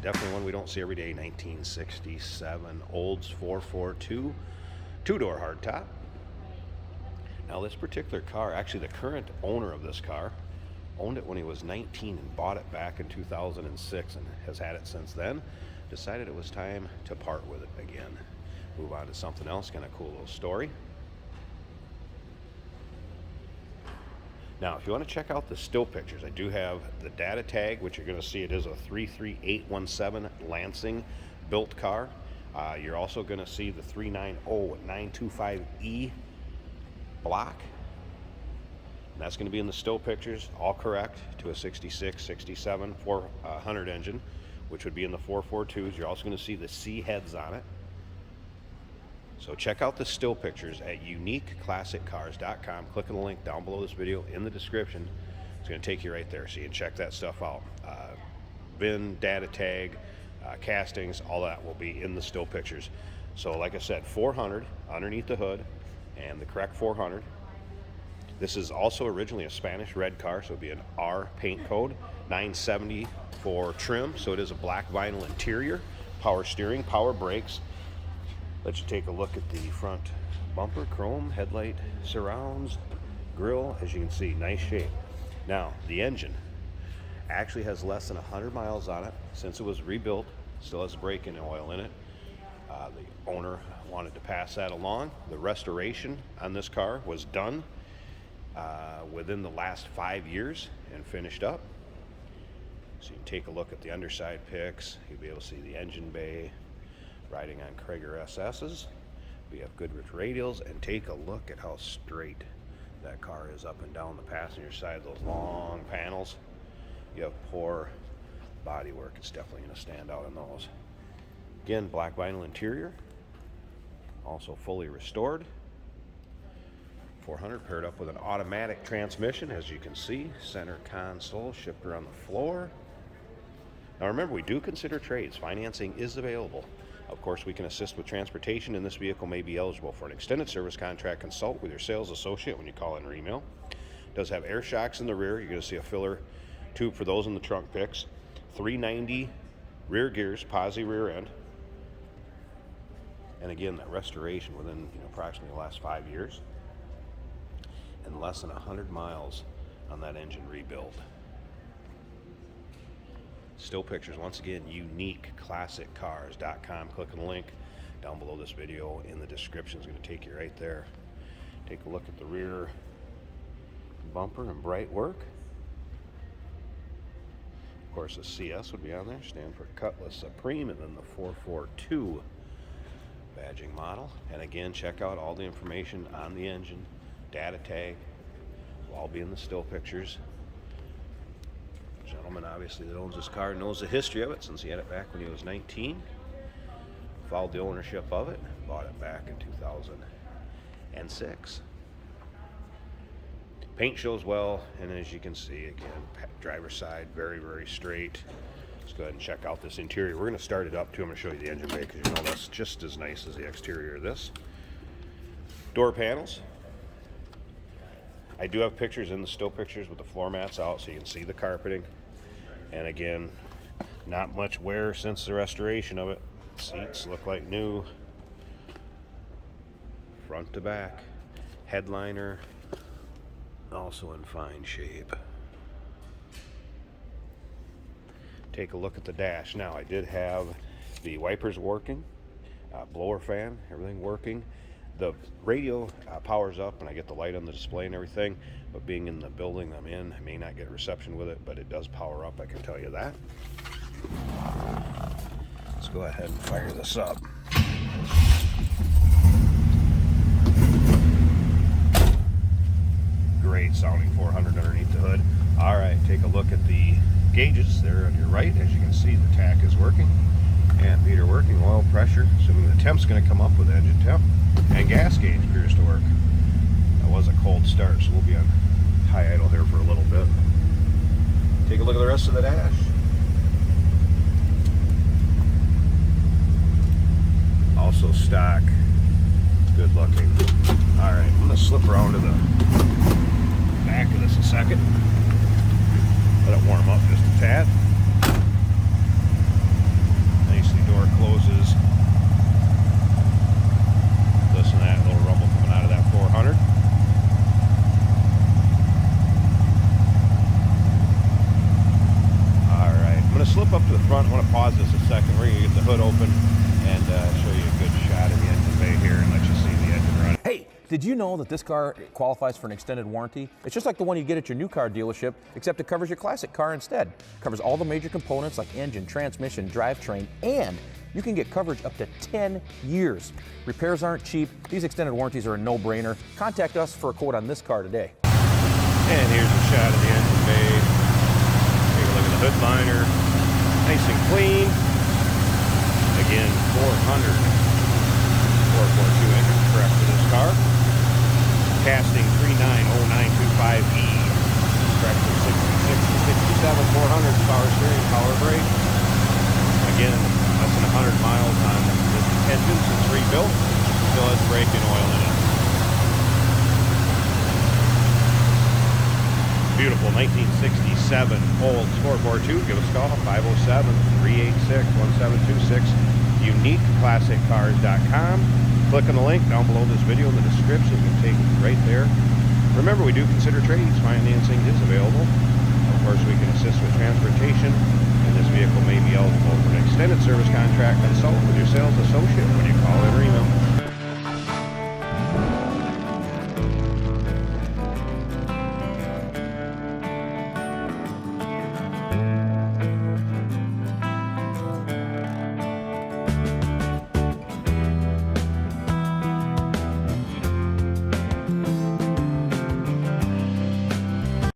Definitely one we don't see every day. 1967 Olds 442 two-door hardtop. Now this particular car, actually the current owner of this car owned it when he was 19 and bought it back in 2006 and has had it since then. Decided it was time to part with it again. Move on to something else, kind of cool little story. Now, if you want to check out the still pictures, I do have the data tag, which you're going to see it is a 33817 Lansing built car. You're also going to see the 390925E block. And that's going to be in the still pictures, all correct to a 66, 67 400 engine, which would be in the 442s. You're also going to see the C heads on it. So check out the still pictures at uniqueclassiccars.com. Click on the link down below this video in the description. It's going to take you right there so you can check that stuff out. VIN, data tag, castings, all that will be in the still pictures. So like I said, 400 underneath the hood and the correct 400. This is also originally a Spanish red car, so it'll be an R paint code. 970 for trim, so it is a black vinyl interior. Power steering, power brakes. Let you take a look at the front bumper, chrome, headlight surrounds, grille. As you can see, nice shape. Now, the engine actually has less than 100 miles on it since it was rebuilt. Still has brake-in oil in it. The owner wanted to pass that along. The restoration on this car was done within the last 5 years and finished up. So you can take a look at the underside pics. You'll be able to see the engine bay, riding on Krager SS's. We have Goodrich radials, and take a look at how straight that car is up and down the passenger side. Those long panels. You have poor body work. It's definitely going to stand out in those. Again, black vinyl interior, also fully restored. 400 paired up with an automatic transmission, as you can see. Center console, shifter on the floor. Now remember, we do consider trades. Financing is available. Of course, we can assist with transportation, and this vehicle may be eligible for an extended service contract. Consult with your sales associate when you call in or email. It does have air shocks in the rear. You're going to see a filler tube for those in the trunk picks. 390 rear gears, posi rear end. And again, that restoration within approximately the last 5 years. And less than 100 miles on that engine rebuild. Still pictures, once again, uniqueclassiccars.com. Click on the link down below this video in the description. It's going to take you right there. Take a look at the rear bumper and bright work. Of course, the CS would be on there, stand for Cutlass Supreme, and then the 442 badging model. And again, check out all the information on the engine, data tag, will all be in the still pictures. Gentleman obviously that owns this car knows the history of it since he had it back when he was 19. Followed the ownership of it, bought it back in 2006. Paint shows well, and as you can see, again, driver's side, very, very straight. Let's go ahead and check out this interior. We're going to start it up too. I'm going to show you the engine bay because that's just as nice as the exterior of this. Door panels. I do have pictures in the still pictures with the floor mats out so you can see the carpeting. And again, not much wear since the restoration of it. Seats look like new. Front to back. Headliner, also in fine shape. Take a look at the dash. Now, I did have the wipers working, blower fan, everything working. The radio powers up and I get the light on the display and everything, but being in the building I'm in, I may not get reception with it, but it does power up, I can tell you that. Let's go ahead and fire this up. Great sounding 400 underneath the hood. All right, take a look at the gauges. They're on your right. As you can see, the tach is working and meter working. Oil pressure, assuming the temp's going to come up with engine temp. And gas gauge appears to work. That was a cold start, so we'll be on high idle here for a little bit. Take a look at the rest of the dash. Also stock, good looking. All right, I'm going to slip around to the back of this a second. Let it warm up just a tad. nicely. Door closes. Listen to that little rumble coming out of that 400. Alright, I'm going to slip up to the front. I want to pause this a second. We're going to get the hood open and show you a good shot of the engine bay here and let you see the engine run. Hey, did you know that this car qualifies for an extended warranty? It's just like the one you get at your new car dealership, except it covers your classic car instead. It covers all the major components like engine, transmission, drivetrain, and you can get coverage up to 10 years. Repairs aren't cheap. These extended warranties are a no-brainer. Contact us for a quote on this car today. And here's a shot of the engine bay. Take a look at the hood liner. Nice and clean. Again, 400 442 engine correct for this car. Casting 390925E. Correct for 66 and 67. 400 power steering, power brake. Again, less than 100 miles on this engine since rebuilt. Still has brake and oil in it. Beautiful 1967 Olds 442. Give us a call, 507-386-1726. UniqueClassicCars.com. Click on the link down below this video in the description. You can take it right there. Remember, we do consider trades. Financing is available. Of course, we can assist with transportation, and this vehicle may be eligible for an extended service contract. Consult with your sales associate when you call or email.